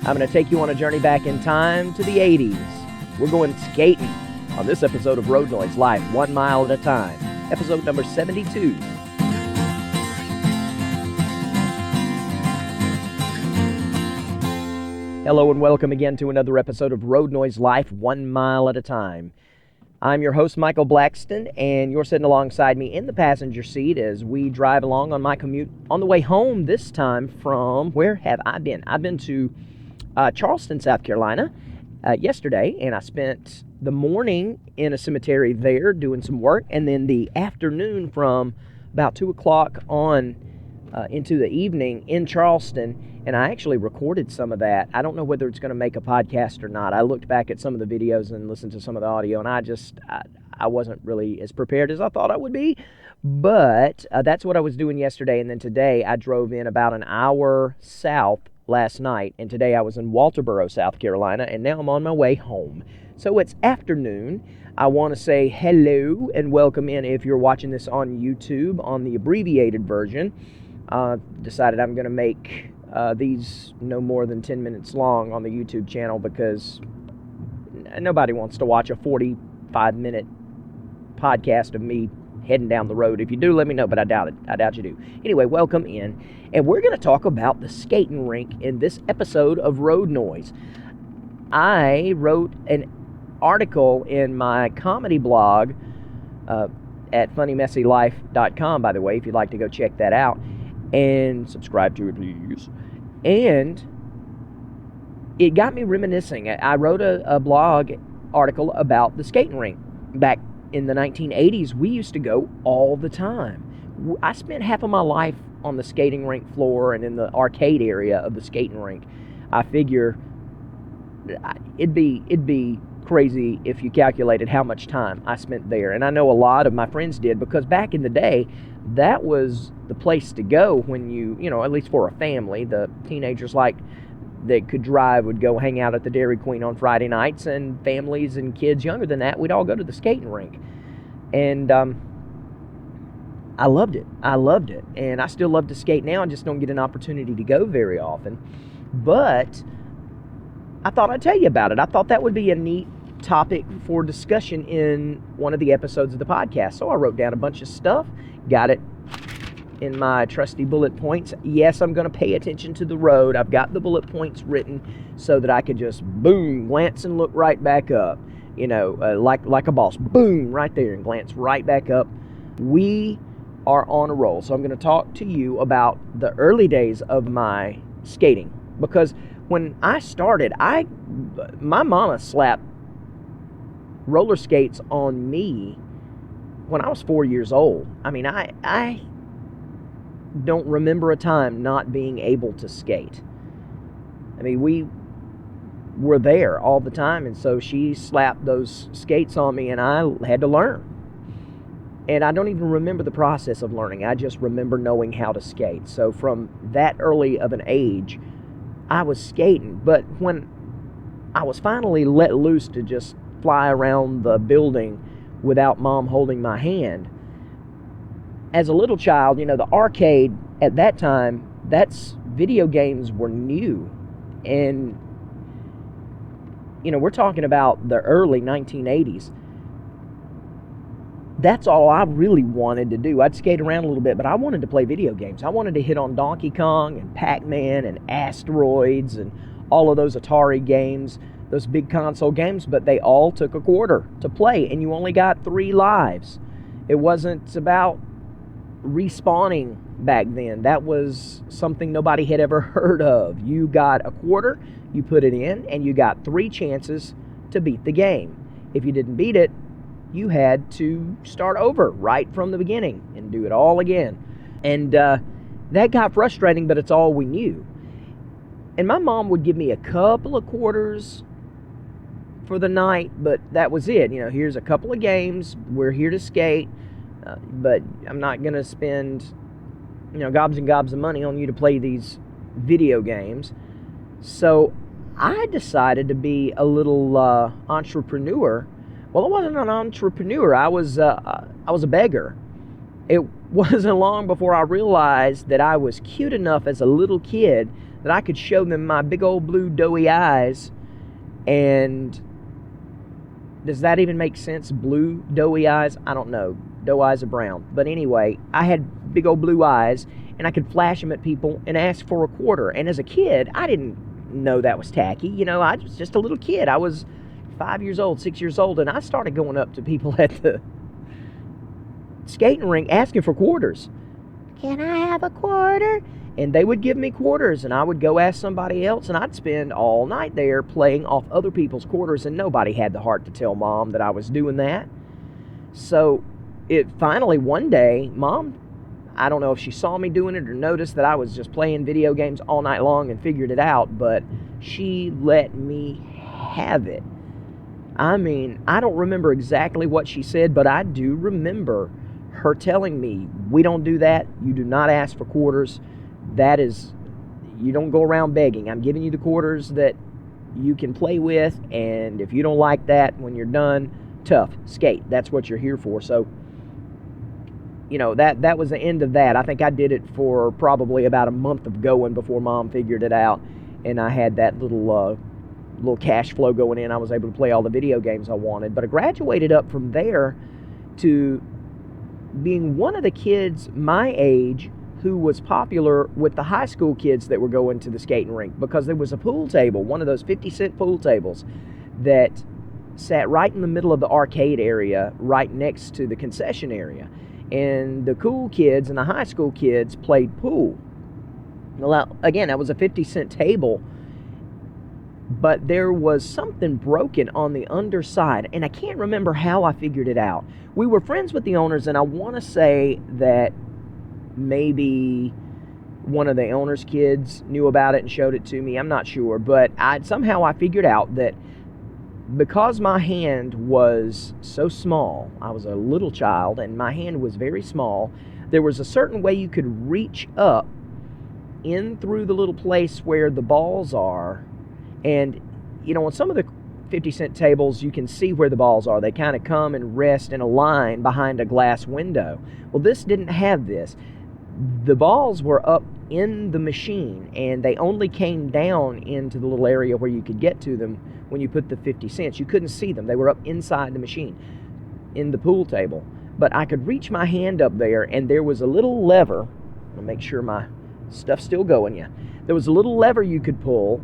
I'm going to take you on a journey back in time to the 80s. We're going skating on this episode of Road Noise Life, 1 mile at a time, episode number 72. Hello and welcome again to another episode of Road Noise Life, 1 mile at a time. I'm your host, Michael Blackston, and you're sitting alongside me in the passenger seat as we drive along on my commute on the way home, this time from, where have I been? I've been to Charleston, South Carolina yesterday, and I spent the morning in a cemetery there doing some work, and then the afternoon from about 2 o'clock on into the evening in Charleston. And I actually recorded some of that. I don't know whether it's going to make a podcast or not. I looked back at some of the videos and listened to some of the audio, and I wasn't really as prepared as I thought I would be. But that's what I was doing yesterday. And then today I drove in about an hour south last night. And today I was in Walterboro, South Carolina. And now I'm on my way home. So it's afternoon. I want to say hello and welcome in if you're watching this on YouTube on the abbreviated version. Decided I'm going to make these no more than 10 minutes long on the YouTube channel because nobody wants to watch a 45-minute podcast of me heading down the road. If you do, let me know, but I doubt it. I doubt you do. Anyway, welcome in. And we're going to talk about the skating rink in this episode of Road Noise. I wrote an article in my comedy blog at funnymessylife.com, by the way, if you'd like to go check that out. And subscribe to it, please. And it got me reminiscing. I wrote a blog article about the skating rink. Back in the 1980s, we used to go all the time. I spent half of my life on the skating rink floor and in the arcade area of the skating rink. I figure it'd be crazy if you calculated how much time I spent there. And I know a lot of my friends did, because back in the day, that was the place to go when you know, at least for a family. The teenagers that could drive would go hang out at the Dairy Queen on Friday nights, and families and kids younger than that, we'd all go to the skating rink. And I loved it. And I still love to skate now. I just don't get an opportunity to go very often. But I thought I'd tell you about it. I thought that would be a neat topic for discussion in one of the episodes of the podcast. So I wrote down a bunch of stuff, got it in my trusty bullet points. Yes, I'm going to pay attention to the road. I've got the bullet points written so that I could just boom, glance and look right back up. You know, like a boss. Boom, right there, and glance right back up. We are on a roll. So I'm going to talk to you about the early days of my skating, because when I started, my mama slapped roller skates on me when I was 4 years old. I mean, I don't remember a time not being able to skate. I mean, we were there all the time, and so she slapped those skates on me, and I had to learn. And I don't even remember the process of learning. I just remember knowing how to skate. So from that early of an age, I was skating. But when I was finally let loose to just fly around the building without mom holding my hand, as a little child, you know, the arcade at that time, video games were new. And, you know, we're talking about the early 1980s. That's all I really wanted to do. I'd skate around a little bit, but I wanted to play video games. I wanted to hit on Donkey Kong and Pac-Man and Asteroids and all of those Atari games, those big console games, but they all took a quarter to play, and you only got 3 lives. It wasn't about respawning back then. That was something nobody had ever heard of. You got a quarter, you put it in, and you got 3 chances to beat the game. If you didn't beat it, you had to start over right from the beginning and do it all again. And that got frustrating, but it's all we knew. And my mom would give me a couple of quarters for the night, but that was it. You know, here's a couple of games. We're here to skate, but I'm not going to spend, you know, gobs and gobs of money on you to play these video games. So I decided to be a little entrepreneur. Well, I wasn't an entrepreneur. I was a beggar. It wasn't long before I realized that I was cute enough as a little kid that I could show them my big old blue doughy eyes. And does that even make sense? Blue doughy eyes? I don't know. Doe eyes are brown. But anyway, I had big old blue eyes, and I could flash them at people and ask for a quarter. And as a kid, I didn't know that was tacky. You know, I was just a little kid. I was 5 years old, 6 years old, and I started going up to people at the skating rink asking for quarters. Can I have a quarter? And they would give me quarters, and I would go ask somebody else, and I'd spend all night there playing off other people's quarters, and nobody had the heart to tell Mom that I was doing that. So it finally, one day, Mom, I don't know if she saw me doing it or noticed that I was just playing video games all night long and figured it out, but she let me have it. I mean, I don't remember exactly what she said, but I do remember her telling me, we don't do that. You do not ask for quarters. That is, you don't go around begging. I'm giving you the quarters that you can play with, and if you don't like that when you're done, tough, skate. That's what you're here for. So, you know, that was the end of that. I think I did it for probably about a month of going before Mom figured it out, and I had that little cash flow going in. I was able to play all the video games I wanted. But I graduated up from there to being one of the kids my age who was popular with the high school kids that were going to the skating rink, because there was a pool table, one of those 50-cent pool tables that sat right in the middle of the arcade area, right next to the concession area. And the cool kids and the high school kids played pool. Well, again, that was a 50-cent table, but there was something broken on the underside, and I can't remember how I figured it out. We were friends with the owners, and I want to say that maybe one of the owner's kids knew about it and showed it to me. I'm not sure, but somehow I figured out that because my hand was so small, I was a little child, and my hand was very small, there was a certain way you could reach up in through the little place where the balls are. And, you know, on some of the 50-cent tables, you can see where the balls are. They kind of come and rest in a line behind a glass window. Well, this didn't have this. The balls were up in the machine, and they only came down into the little area where you could get to them when you put the 50 cents. You couldn't see them. They were up inside the machine in the pool table. But I could reach my hand up there, and there was a little lever. I'll make sure my stuff's still going. Yeah. There was a little lever you could pull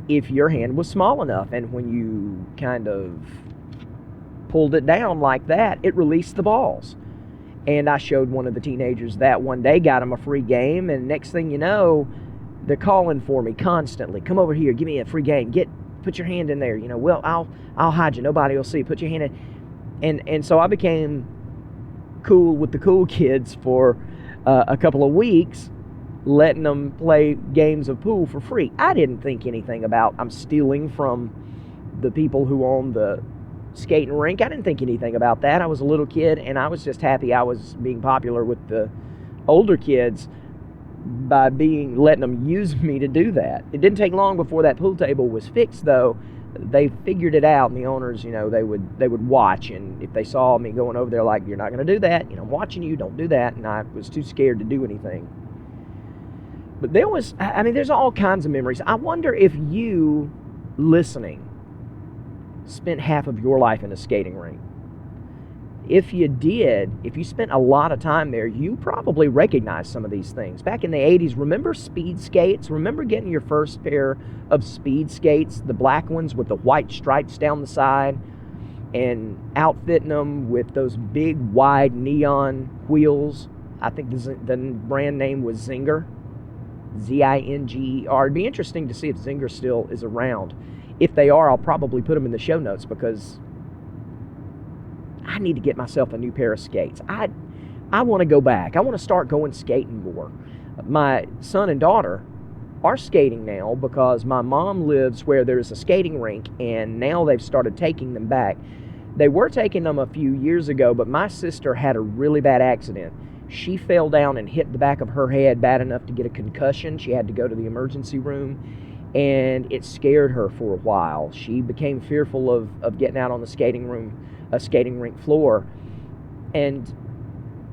if your hand was small enough, and when you kind of pulled it down like that, it released the balls. And I showed one of the teenagers that one day, got him a free game, and next thing you know, they're calling for me constantly. Come over here, give me a free game. Put your hand in there. You know, well, I'll hide you. Nobody will see. Put your hand in. And so I became cool with the cool kids for a couple of weeks, letting them play games of pool for free. I didn't think anything about I'm stealing from the people who own the skating rink. I didn't think anything about that. I was a little kid, and I was just happy I was being popular with the older kids by letting them use me to do that. It didn't take long before that pool table was fixed, though. They figured it out, and the owners, you know, they would watch, and if they saw me going over there like, you're not going to do that, you know, I'm watching you, don't do that, and I was too scared to do anything. But there's all kinds of memories. I wonder if you, listening, spent half of your life in a skating rink. If you did, if you spent a lot of time there, you probably recognize some of these things. Back in the 80s, remember speed skates? Remember getting your first pair of speed skates, the black ones with the white stripes down the side, and outfitting them with those big, wide neon wheels? I think the brand name was Zinger. Zinger. It'd be interesting to see if Zinger still is around. If they are, I'll probably put them in the show notes, because I need to get myself a new pair of skates. I want to go back. I want to start going skating more. My son and daughter are skating now because my mom lives where there's a skating rink, and now they've started taking them back. They were taking them a few years ago, but my sister had a really bad accident. She fell down and hit the back of her head bad enough to get a concussion. She had to go to the emergency room, and it scared her for a while. She became fearful of getting out on the skating rink floor, and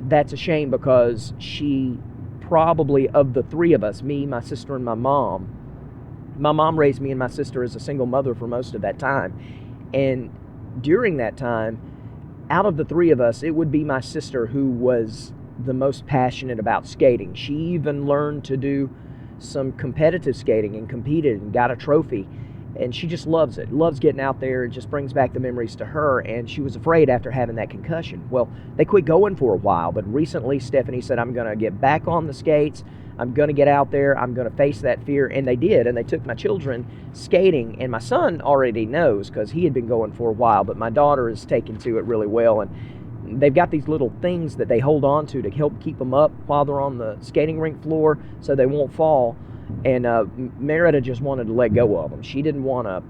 that's a shame, because she probably, of the three of us, me, my sister, and my mom raised me and my sister as a single mother for most of that time. And during that time, out of the three of us, it would be my sister who was the most passionate about skating. She even learned to do some competitive skating and competed and got a trophy. And she just loves it, loves getting out there. It just brings back the memories to her. And she was afraid after having that concussion. Well, they quit going for a while, but recently Stephanie said, I'm going to get back on the skates. I'm going to get out there. I'm going to face that fear. And they did. And they took my children skating. And my son already knows because he had been going for a while. But my daughter is taken to it really well. And they've got these little things that they hold on to help keep them up while they're on the skating rink floor so they won't fall. And Merida just wanted to let go of them. She didn't want to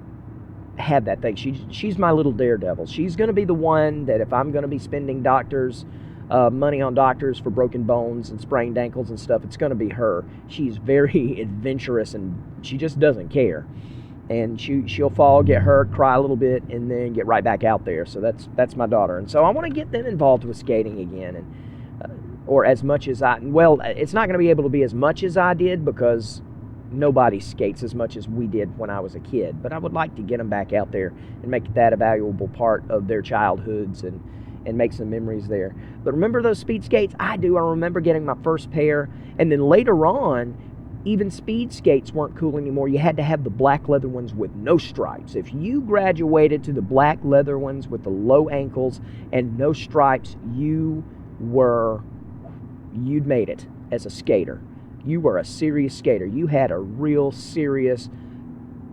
have that thing. She's my little daredevil. She's going to be the one that if I'm going to be spending money on doctors for broken bones and sprained ankles and stuff, it's going to be her. She's very adventurous and she just doesn't care. And she'll fall, get hurt, cry a little bit, and then get right back out there. So that's my daughter. And so I want to get them involved with skating again, and or as much as it's not going to be able to be as much as I did because nobody skates as much as we did when I was a kid. But I would like to get them back out there and make that a valuable part of their childhoods and make some memories there. But remember those speed skates? I do. I remember getting my first pair. And then later on, even speed skates weren't cool anymore. You had to have the black leather ones with no stripes. If you graduated to the black leather ones with the low ankles and no stripes, you'd made it as a skater. You were a serious skater. You had a real serious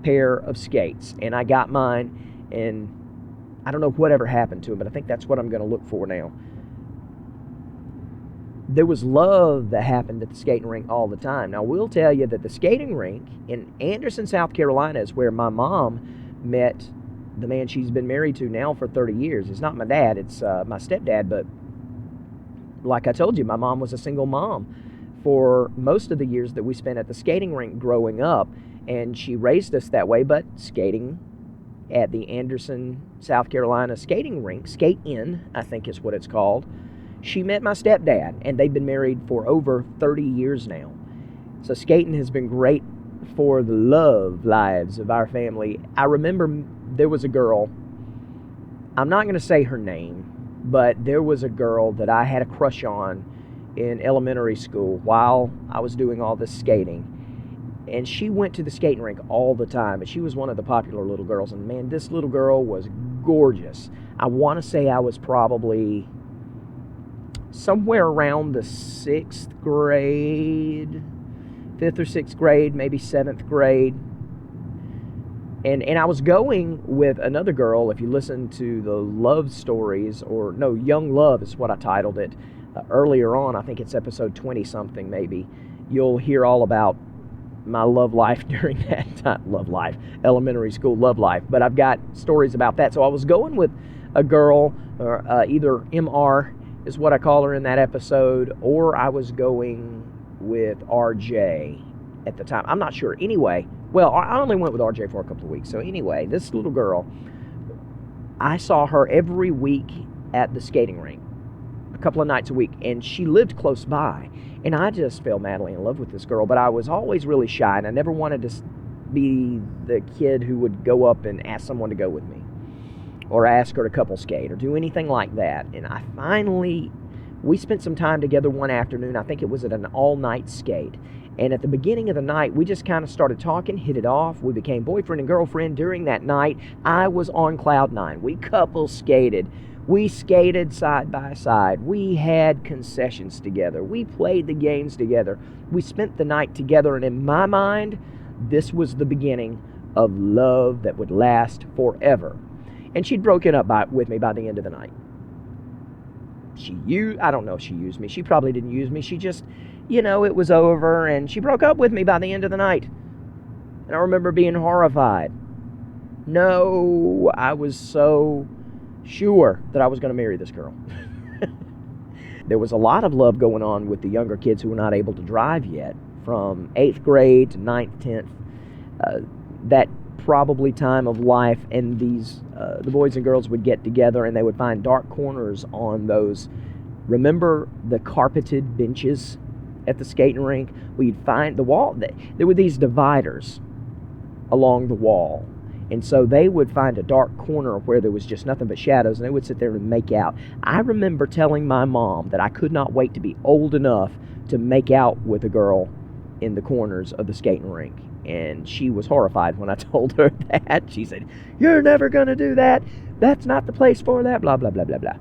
pair of skates. And I got mine, and I don't know whatever happened to them, but I think that's what I'm going to look for now. There was love that happened at the skating rink all the time. Now, we'll tell you that the skating rink in Anderson, South Carolina is where my mom met the man she's been married to now for 30 years. It's not my dad, it's my stepdad, but like I told you, my mom was a single mom for most of the years that we spent at the skating rink growing up, and she raised us that way. But skating at the Anderson, South Carolina skating rink, Skate In, I think is what it's called, she met my stepdad, and they've been married for over 30 years now. So skating has been great for the love lives of our family. I remember there was a girl, I'm not going to say her name, but there was a girl that I had a crush on in elementary school while I was doing all this skating. And she went to the skating rink all the time, and she was one of the popular little girls. And man, this little girl was gorgeous. I want to say I was probably somewhere around the 6th grade, 5th or 6th grade, maybe 7th grade. And I was going with another girl. If you listen to the love stories, Young Love is what I titled it, earlier on, I think it's episode 20-something maybe, you'll hear all about my love life during that time, elementary school love life. But I've got stories about that. So I was going with a girl, or either MR is what I call her in that episode, or I was going with RJ at the time. I'm not sure. Anyway, I only went with RJ for a couple of weeks. So anyway, this little girl, I saw her every week at the skating rink, a couple of nights a week, and she lived close by. And I just fell madly in love with this girl, but I was always really shy, and I never wanted to be the kid who would go up and ask someone to go with me, or ask her to couple skate, or do anything like that. And we spent some time together one afternoon. I think it was at an all-night skate. And at the beginning of the night, we just kind of started talking, hit it off. We became boyfriend and girlfriend. During that night, I was on cloud nine. We couple skated. We skated side by side. We had concessions together. We played the games together. We spent the night together. And in my mind, this was the beginning of love that would last forever. And she'd broken up with me by the end of the night. I don't know if she used me. She probably didn't use me. She just, it was over, and she broke up with me by the end of the night. And I remember being horrified. No, I was so sure that I was going to marry this girl. There was a lot of love going on with the younger kids who were not able to drive yet, from 8th grade to 9th, 10th. That probably time of life, and the boys and girls would get together, and they would find dark corners on those. Remember the carpeted benches at the skating rink, we'd find the wall. There were these dividers along the wall. And so they would find a dark corner where there was just nothing but shadows, and they would sit there and make out. I remember telling my mom that I could not wait to be old enough to make out with a girl in the corners of the skating rink. And she was horrified when I told her that. She said, "You're never going to do that. That's not the place for that," blah, blah, blah, blah, blah.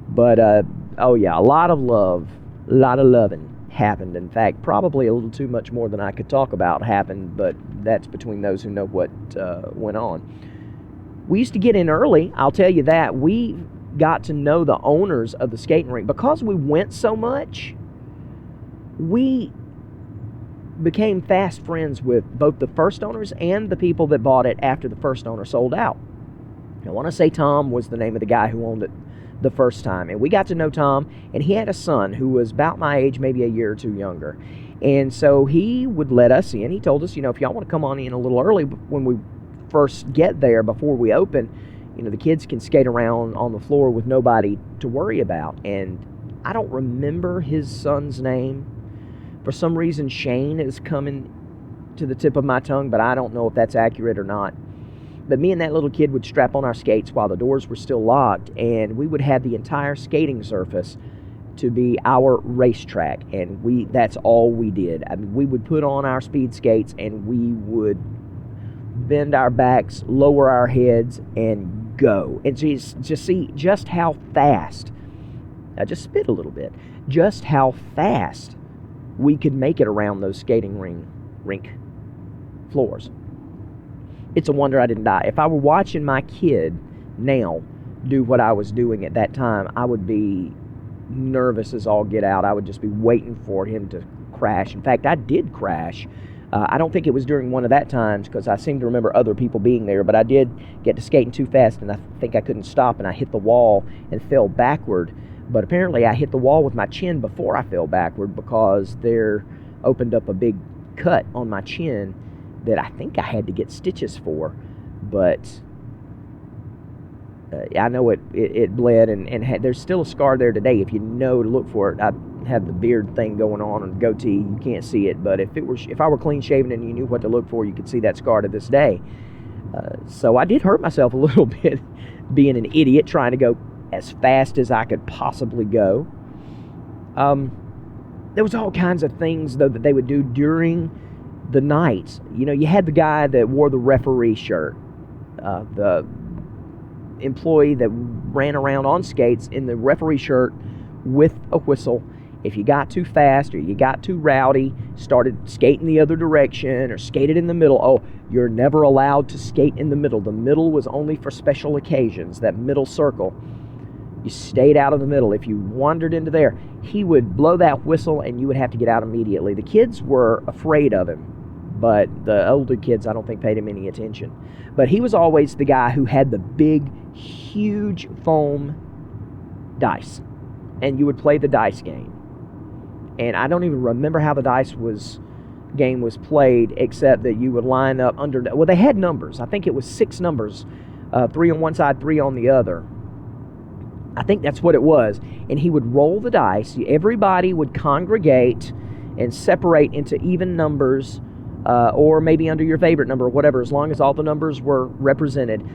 But, oh yeah, a lot of love, a lot of loving happened. In fact, probably a little too much more than I could talk about happened, but that's between those who know what went on. We used to get in early, I'll tell you that. We got to know the owners of the skating rink. Because we went so much, we became fast friends with both the first owners and the people that bought it after the first owner sold out. I want to say Tom was the name of the guy who owned it the first time. And we got to know Tom, and he had a son who was about my age, maybe a year or two younger. And so he would let us in. He told us, if y'all want to come on in a little early when we first get there, before we open, the kids can skate around on the floor with nobody to worry about. And I don't remember his son's name. For some reason, Shane is coming to the tip of my tongue, but I don't know if that's accurate or not. But me and that little kid would strap on our skates while the doors were still locked, and we would have the entire skating surface to be our racetrack, and that's all we did. I mean, we would put on our speed skates, and we would bend our backs, lower our heads, and go. And just see just how fast, I just spit a little bit, just how fast we could make it around those skating rink floors. It's a wonder I didn't die. If I were watching my kid now do what I was doing at that time, I would be nervous as all get out. I would just be waiting for him to crash. In fact, I did crash. I don't think it was during one of that times, because I seem to remember other people being there, but I did get to skating too fast, and I think I couldn't stop, and I hit the wall and fell backward. But apparently I hit the wall with my chin before I fell backward, because there opened up a big cut on my chin that I think I had to get stitches for. But I know it bled, and there's still a scar there today if you know to look for it. I have the beard thing going on and goatee. You can't see it, but if I were clean shaven and you knew what to look for, you could see that scar to this day. So I did hurt myself a little bit being an idiot trying to go as fast as I could possibly go. There was all kinds of things, though, that they would do during the nights. You had the guy that wore the referee shirt, the employee that ran around on skates in the referee shirt with a whistle. If you got too fast or you got too rowdy, started skating the other direction or skated in the middle, oh, you're never allowed to skate in the middle. The middle was only for special occasions, that middle circle. You stayed out of the middle. If you wandered into there, he would blow that whistle and you would have to get out immediately. The kids were afraid of him, but the older kids, I don't think, paid him any attention. But he was always the guy who had the big, huge foam dice, and you would play the dice game. And I don't even remember how the game was played, except that you would line up under. Well, they had numbers. I think it was 6 numbers, 3 on one side, 3 on the other. I think that's what it was. And he would roll the dice. Everybody would congregate and separate into even numbers, or maybe under your favorite number or whatever, as long as all the numbers were represented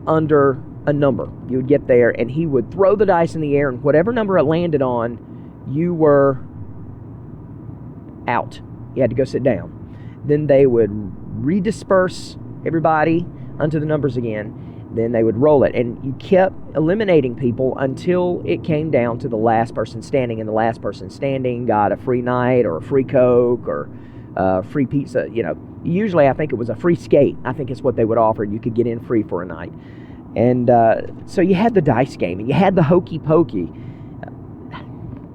under a number. You would get there, and he would throw the dice in the air, and whatever number it landed on, you were out. You had to go sit down. Then they would redisperse everybody onto the numbers again. Then they would roll it, and you kept eliminating people until it came down to the last person standing, and the last person standing got a free night or a free Coke or free pizza. Usually I think it was a free skate. I think it's what they would offer. You could get in free for a night. And so you had the dice game, and you had the hokey pokey.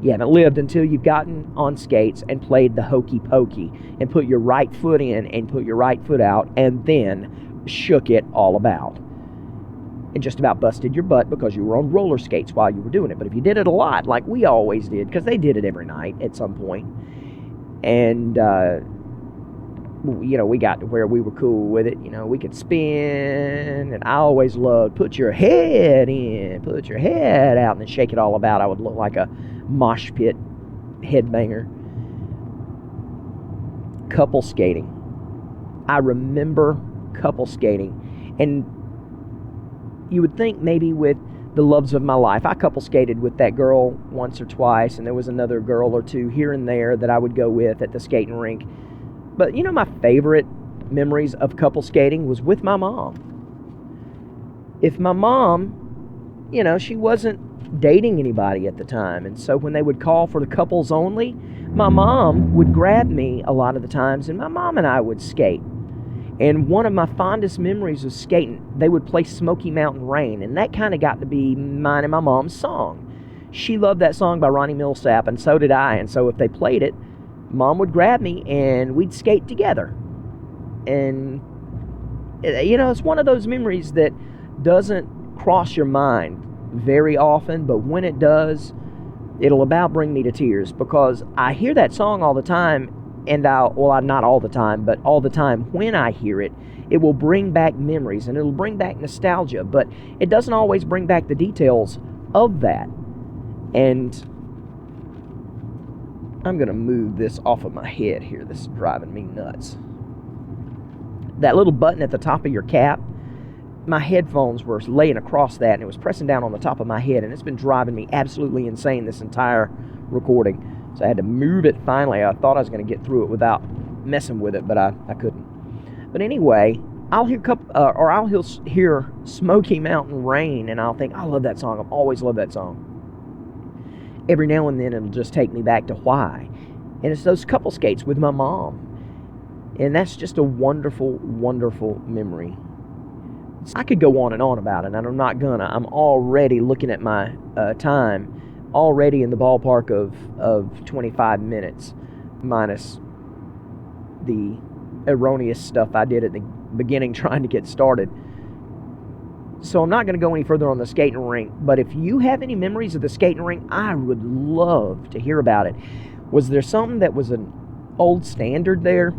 You haven't lived until you've gotten on skates and played the hokey pokey and put your right foot in and put your right foot out and then shook it all about. And just about busted your butt because you were on roller skates while you were doing it. But if you did it a lot, like we always did, because they did it every night at some point, and we got to where we were cool with it. We could spin, and I always loved put your head in, put your head out, and then shake it all about. I would look like a mosh pit headbanger. couple skating. I remember couple skating, and you would think maybe with the loves of my life, I couple skated with that girl once or twice, and there was another girl or two here and there that I would go with at the skating rink. But my favorite memories of couple skating was with my mom. If my mom, she wasn't dating anybody at the time, and so when they would call for the couples only, my mom would grab me a lot of the times, and my mom and I would skate. And one of my fondest memories of skating, they would play Smoky Mountain Rain, and that kind of got to be mine and my mom's song. She loved that song by Ronnie Millsap, and so did I. And so if they played it, Mom would grab me, and we'd skate together. And, it's one of those memories that doesn't cross your mind very often, but when it does, it'll about bring me to tears, because I hear that song all the time. And not all the time, but all the time when I hear it, it will bring back memories and it'll bring back nostalgia, but it doesn't always bring back the details of that. And I'm going to move this off of my head here. This is driving me nuts. That little button at the top of your cap, my headphones were laying across that, and it was pressing down on the top of my head, and it's been driving me absolutely insane this entire recording. So I had to move it finally. I thought I was going to get through it without messing with it, but I couldn't. But anyway, I'll hear Smoky Mountain Rain, and I'll think, I love that song. I've always loved that song. Every now and then, it'll just take me back to why. And it's those couple skates with my mom. And that's just a wonderful, wonderful memory. I could go on and on about it, and I'm not gonna. I'm already looking at my time, already in the ballpark of 25 minutes, minus the erroneous stuff I did at the beginning trying to get started. So I'm not going to go any further on the skating rink, but if you have any memories of the skating rink, I would love to hear about it. Was there something that was an old standard there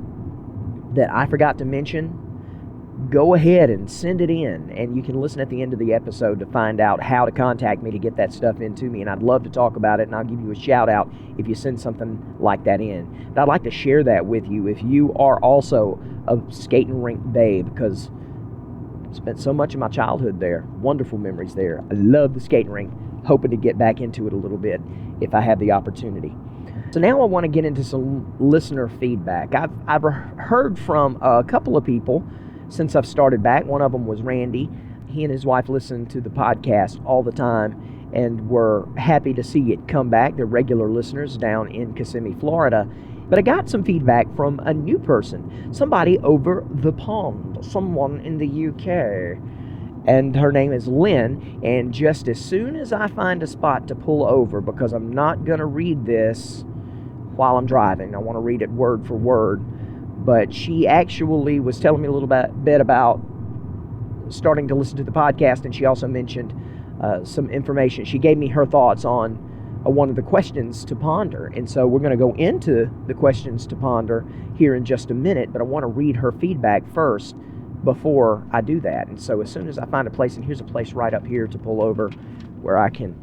that I forgot to mention? Go ahead and send it in, and you can listen at the end of the episode to find out how to contact me to get that stuff into me, and I'd love to talk about it, and I'll give you a shout out if you send something like that in. But I'd like to share that with you if you are also a skating rink babe, because I spent so much of my childhood there. Wonderful memories there. I love the skating rink, hoping to get back into it a little bit if I have the opportunity. So now I want to get into some listener feedback. I've heard from a couple of people since I've started back. One of them was Randy. He and his wife listen to the podcast all the time and were happy to see it come back. They're regular listeners down in Kissimmee, Florida. But I got some feedback from a new person, somebody over the pond, someone in the UK. And her name is Lynn. And just as soon as I find a spot to pull over, because I'm not going to read this while I'm driving, I want to read it word for word. But she actually was telling me a little bit about starting to listen to the podcast, and she also mentioned some information. She gave me her thoughts on one of the questions to ponder, and so we're going to go into the questions to ponder here in just a minute, but I want to read her feedback first before I do that. And so as soon as I find a place, and here's a place right up here to pull over where I can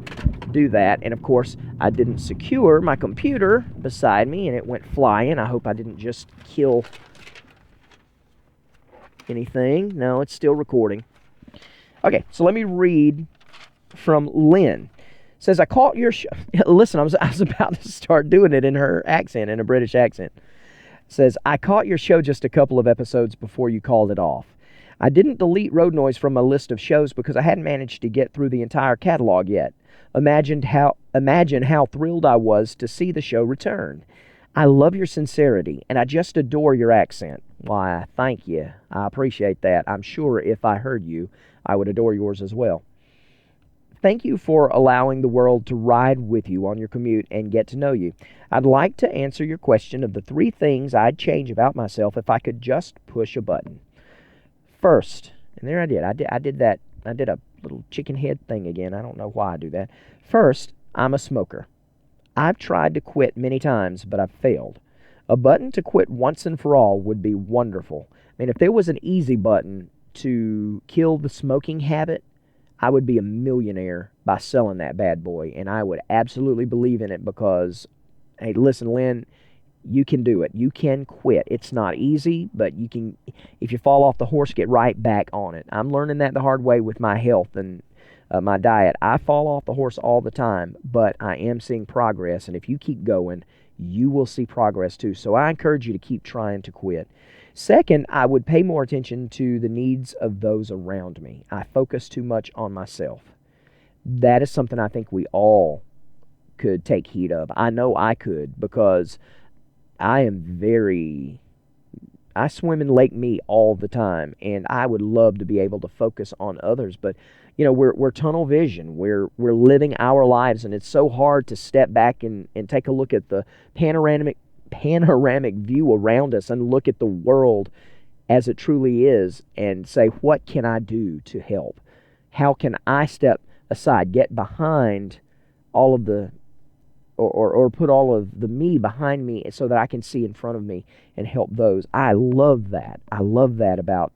do that. And of course, I didn't secure my computer beside me, and it went flying. I hope I didn't just kill anything. No, it's still recording. Okay, so let me read from Lynn. It says, I caught your show. Listen, I was about to start doing it in her accent, in a British accent. It says, I caught your show just a couple of episodes before you called it off. I didn't delete Road Noise from my list of shows because I hadn't managed to get through the entire catalog yet. Imagine how thrilled I was to see the show return. I love your sincerity, and I just adore your accent. Why, thank you. I appreciate that. I'm sure if I heard you, I would adore yours as well. Thank you for allowing the world to ride with you on your commute and get to know you. I'd like to answer your question of the 3 things I'd change about myself if I could just push a button. First, and there I did. I did that. I did a little chicken head thing again. I don't know why I do that. First, I'm a smoker. I've tried to quit many times, but I've failed. A button to quit once and for all would be wonderful. I mean, if there was an easy button to kill the smoking habit, I would be a millionaire by selling that bad boy, and I would absolutely believe in it because, hey, listen, Lynn, You can do it. You can quit. It's not easy, but you can. If you fall off the horse, get right back on it. I'm learning that the hard way with my health and my diet. I fall off the horse all the time, but I am seeing progress. And if you keep going, you will see progress too. So I encourage you to keep trying to quit. Second, I would pay more attention to the needs of those around me. I focus too much on myself. That is something I think we all could take heed of. I know I could, because I swim in Lake Mead all the time, and I would love to be able to focus on others. But we're tunnel vision. We're living our lives, and it's so hard to step back and take a look at the panoramic view around us and look at the world as it truly is and say, what can I do to help? How can I step aside, get behind all of the or put all of the me behind me so that I can see in front of me and help those. I love that. I love that about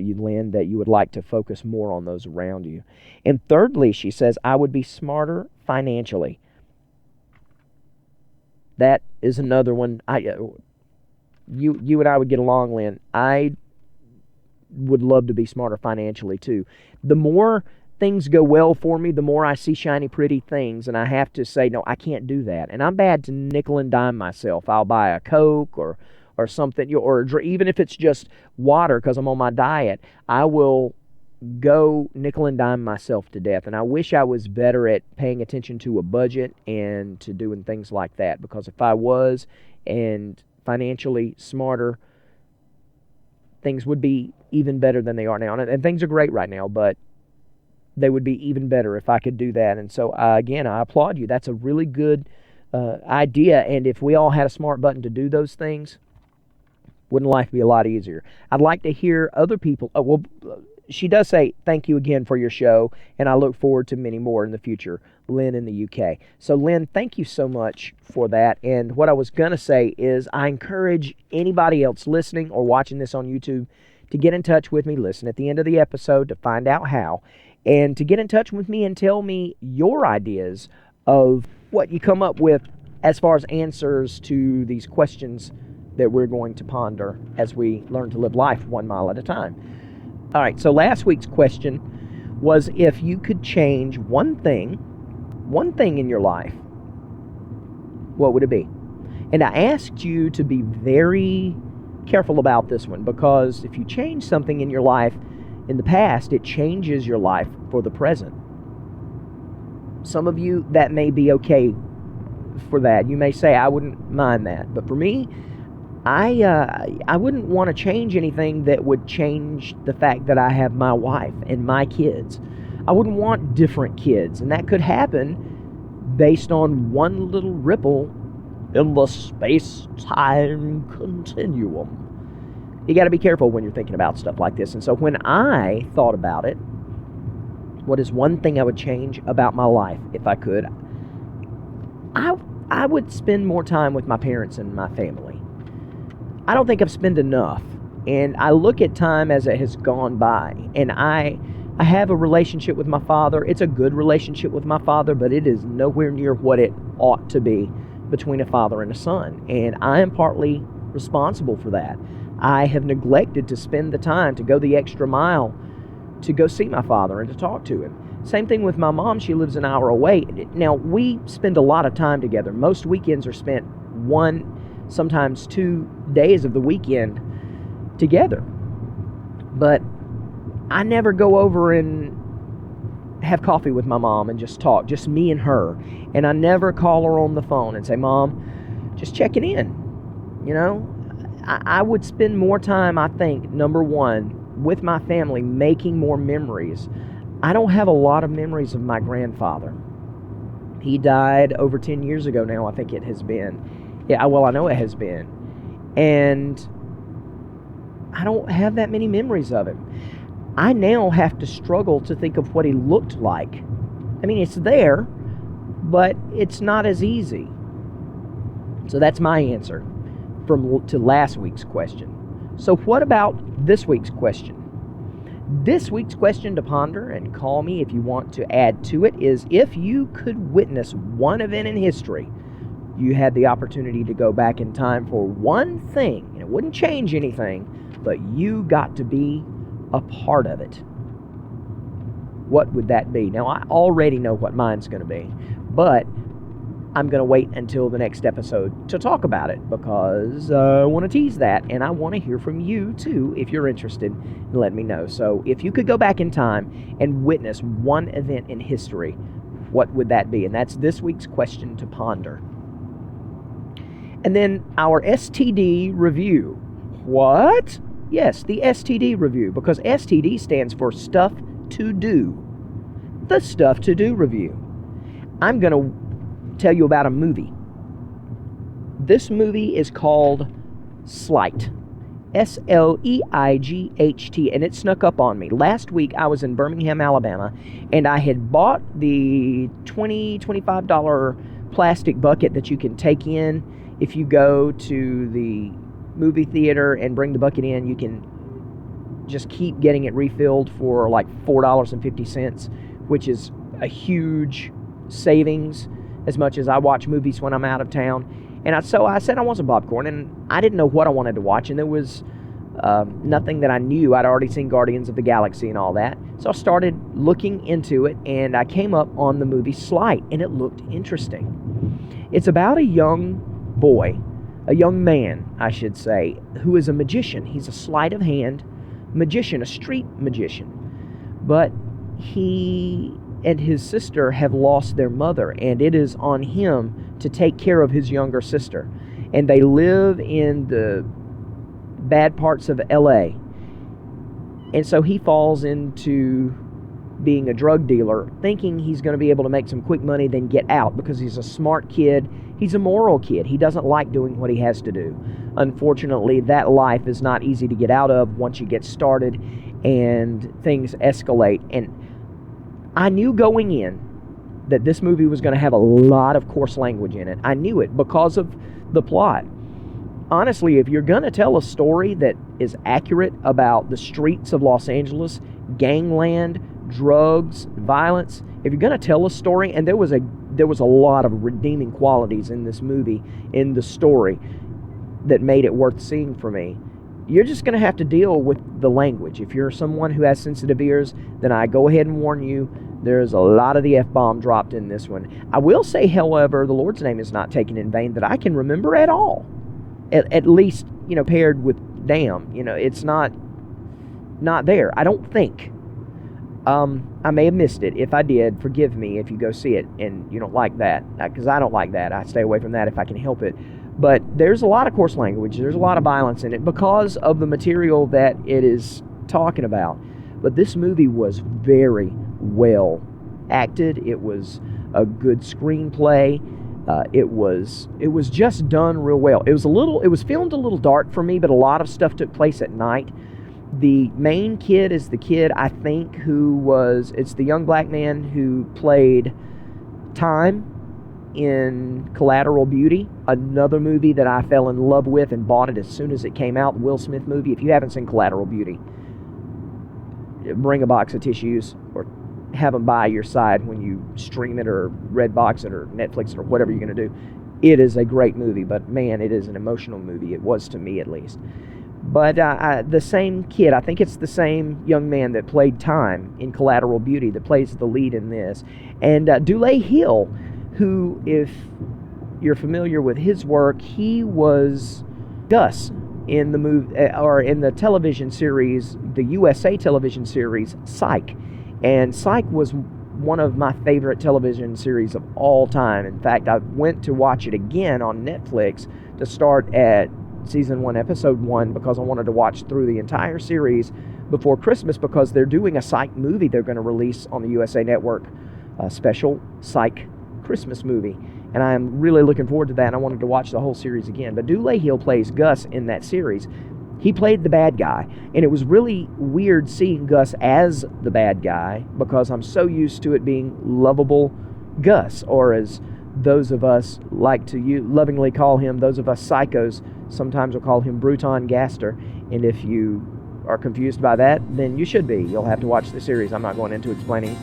you, Lynn, that you would like to focus more on those around you. And thirdly, she says, I would be smarter financially. That is another one. You and I would get along, Lynn. I would love to be smarter financially too. The more things go well for me, the more I see shiny, pretty things, and I have to say, no, I can't do that. And I'm bad to nickel and dime myself. I'll buy a Coke or something, or even if it's just water because I'm on my diet, I will go nickel and dime myself to death. And I wish I was better at paying attention to a budget and to doing things like that, because if I was and financially smarter, things would be even better than they are now. And things are great right now, but they would be even better if I could do that. And so, again, I applaud you. That's a really good idea. And if we all had a smart button to do those things, wouldn't life be a lot easier? I'd like to hear other people. She does say, thank you again for your show, and I look forward to many more in the future. Lynn in the UK. So, Lynn, thank you so much for that. And what I was going to say is I encourage anybody else listening or watching this on YouTube to get in touch with me. Listen at the end of the episode to find out how. And to get in touch with me and tell me your ideas of what you come up with as far as answers to these questions that we're going to ponder as we learn to live life 1 mile at a time. All right, so last week's question was, if you could change one thing in your life, what would it be? And I asked you to be very careful about this one, because if you change something in your life in the past, it changes your life for the present. Some of you, that may be okay for that. You may say, I wouldn't mind that. But for me, I wouldn't want to change anything that would change the fact that I have my wife and my kids. I wouldn't want different kids. And that could happen based on one little ripple in the space-time continuum. You got to be careful when you're thinking about stuff like this. And so when I thought about it, what is one thing I would change about my life if I could? I would spend more time with my parents and my family. I don't think I've spent enough. And I look at time as it has gone by. And I have a relationship with my father. It's a good relationship with my father, but it is nowhere near what it ought to be between a father and a son. And I am partly responsible for that. I have neglected to spend the time to go the extra mile to go see my father and to talk to him. Same thing with my mom. She lives an hour away. Now, we spend a lot of time together. Most weekends are spent 1, sometimes 2 days of the weekend together. But I never go over and have coffee with my mom and just talk, just me and her. And I never call her on the phone and say, Mom, just checking in. I would spend more time, I think, number one, with my family, making more memories. I don't have a lot of memories of my grandfather. He died over 10 years ago now, I think it has been. Yeah, well, I know it has been. And I don't have that many memories of him. I now have to struggle to think of what he looked like. I mean, it's there, but it's not as easy. So that's my answer to last week's question. So what about this week's question? This week's question to ponder, and call me if you want to add to it, is if you could witness one event in history you had the opportunity to go back in time for one thing, and it wouldn't change anything, but you got to be a part of it, what would that be? Now, I already know what mine's going to be, but I'm going to wait until the next episode to talk about it, because I want to tease that, and I want to hear from you too if you're interested, and let me know. So if you could go back in time and witness one event in history, what would that be? And that's this week's question to ponder. And then our STD review. What? Yes, the STD review, because STD stands for Stuff to Do. The Stuff to Do review. I'm going to tell you about a movie. This movie is called Sleight. Sleight, and it snuck up on me. Last week I was in Birmingham, Alabama, and I had bought the $25 plastic bucket that you can take in if you go to the movie theater and bring the bucket in. You can just keep getting it refilled for like $4.50, which is a huge savings, as much as I watch movies when I'm out of town. And so I said I want some popcorn, and I didn't know what I wanted to watch, and there was nothing that I knew. I'd already seen Guardians of the Galaxy and all that. So I started looking into it, and I came up on the movie Sleight, and it looked interesting. It's about a young boy, a young man, I should say, who is a magician. He's a sleight of hand magician, a street magician. But he and his sister have lost their mother, and it is on him to take care of his younger sister. And they live in the bad parts of LA. And so he falls into being a drug dealer, thinking he's going to be able to make some quick money, then get out, because he's a smart kid. He's a moral kid. He doesn't like doing what he has to do. Unfortunately, that life is not easy to get out of once you get started and things escalate. And I knew going in that this movie was going to have a lot of coarse language in it. I knew it because of the plot. Honestly, if you're going to tell a story that is accurate about the streets of Los Angeles, gangland, drugs, violence, if you're going to tell a story, and there was a lot of redeeming qualities in this movie, in the story, that made it worth seeing for me, you're just going to have to deal with the language. If you're someone who has sensitive ears, then I go ahead and warn you, there's a lot of the F-bomb dropped in this one. I will say, however, the Lord's name is not taken in vain that I can remember at all. At least, paired with damn. It's not there. I don't think. I may have missed it. If I did, forgive me if you go see it and you don't like that, because I don't like that. I stay away from that if I can help it. But there's a lot of coarse language. There's a lot of violence in it because of the material that it is talking about. But this movie was very well acted. It was a good screenplay. It was just done real well. It was filmed a little dark for me, but a lot of stuff took place at night. The main kid is the kid, I think, it's the young black man who played Time in Collateral Beauty, another movie that I fell in love with and bought it as soon as it came out, the Will Smith movie. If you haven't seen Collateral Beauty, bring a box of tissues or have them by your side when you stream it or Redbox it or Netflix it or whatever you're going to do. It is a great movie, but man, it is an emotional movie. It was to me, at least. But the same kid, I think it's the same young man that played Time in Collateral Beauty that plays the lead in this. And Dule Hill, who, if you're familiar with his work, he was Gus in the movie, or in the television series, the USA television series, Psych. And Psych was one of my favorite television series of all time. In fact, I went to watch it again on Netflix to start at Season 1, Episode 1, because I wanted to watch through the entire series before Christmas, because they're doing a Psych movie they're going to release on the USA Network, a special Psych Christmas movie. And I'm really looking forward to that, and I wanted to watch the whole series again. But Dule Hill plays Gus in that series. He played the bad guy, and it was really weird seeing Gus as the bad guy, because I'm so used to it being lovable Gus, or as those of us like to lovingly call him, those of us psychos sometimes will call him Bruton Gaster. And if you are confused by that, then you should be. You'll have to watch the series. I'm not going into explaining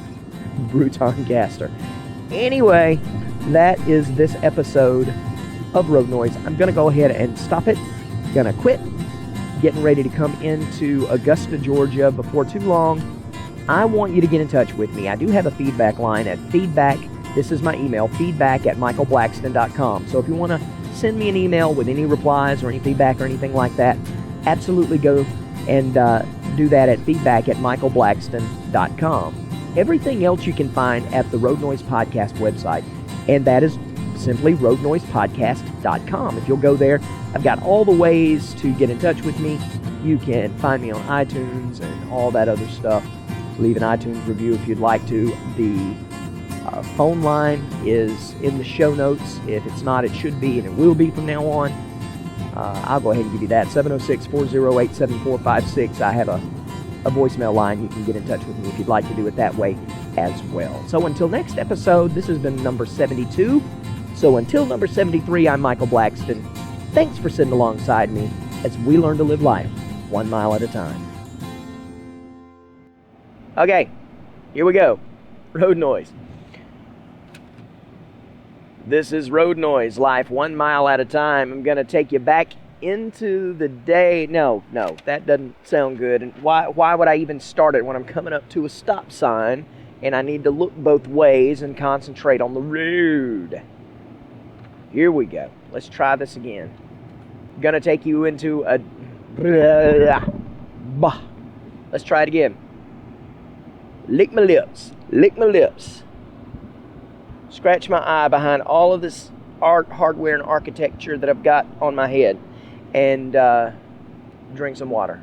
Bruton Gaster. Anyway, that is this episode of Road Noise. I'm going to go ahead and stop it. Going to quit. Getting ready to come into Augusta, Georgia before too long. I want you to get in touch with me. I do have a feedback line at feedback. This is my email, feedback@michaelblackston.com. So if you want to send me an email with any replies or any feedback or anything like that, absolutely go and do that at feedback@michaelblackston.com. Everything else you can find at the Road Noise Podcast website, and that is simply roadnoisepodcast.com. If you'll go there, I've got all the ways to get in touch with me. You can find me on iTunes and all that other stuff. Leave an iTunes review if you'd like to. The phone line is in the show notes. If it's not, it should be, and it will be from now on. I'll go ahead and give you that, 706-408-7456. I have a voicemail line. You can get in touch with me if you'd like to do it that way as well. So until next episode, this has been number 72. So until number 73, I'm Michael Blackston. Thanks for sitting alongside me as we learn to live life 1 mile at a time. Okay, here we go. Road Noise. This is Road Noise, life 1 mile at a time. I'm going to take you back into the day. No, that doesn't sound good. And why would I even start it when I'm coming up to a stop sign and I need to look both ways and concentrate on the road? Here we go. Let's try this again. I'm going to take you into a... Let's try it again. Lick my lips. Lick my lips. Scratch my eye behind all of this art, hardware, and architecture that I've got on my head. And drink some water.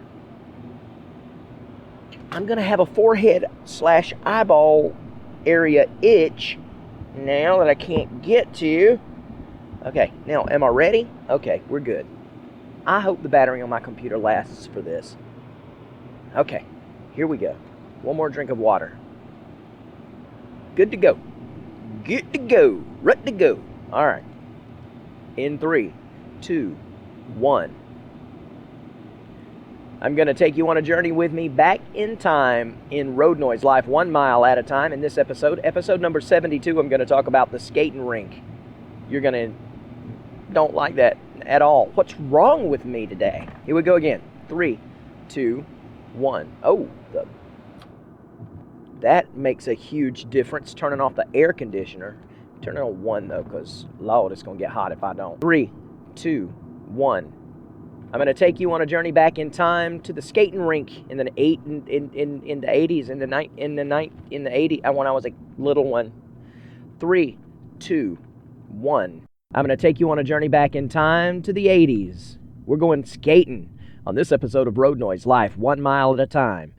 I'm going to have a forehead/eyeball area itch now that I can't get to. Okay, now am I ready? Okay, we're good. I hope the battery on my computer lasts for this. Okay, here we go. One more drink of water. Good to go. Good to go. Ready to go. All right. In 3, 2, 1. I'm going to take you on a journey with me back in time in Road Noise Life 1 mile at a time. In this episode number 72, I'm going to talk about the skating rink. You're going to don't like that at all. What's wrong with me today? Here we go again. 3, 2, 1. Oh, that makes a huge difference, turning off the air conditioner. Turn it on 1, though, because, Lord, it's going to get hot if I don't. 3, 2, 1. I'm going to take you on a journey back in time to the skating rink in the 80s, in the 80s, when I was a little one. 3, 2, 1. I'm going to take you on a journey back in time to the 80s. We're going skating on this episode of Road Noise Life 1 mile at a time.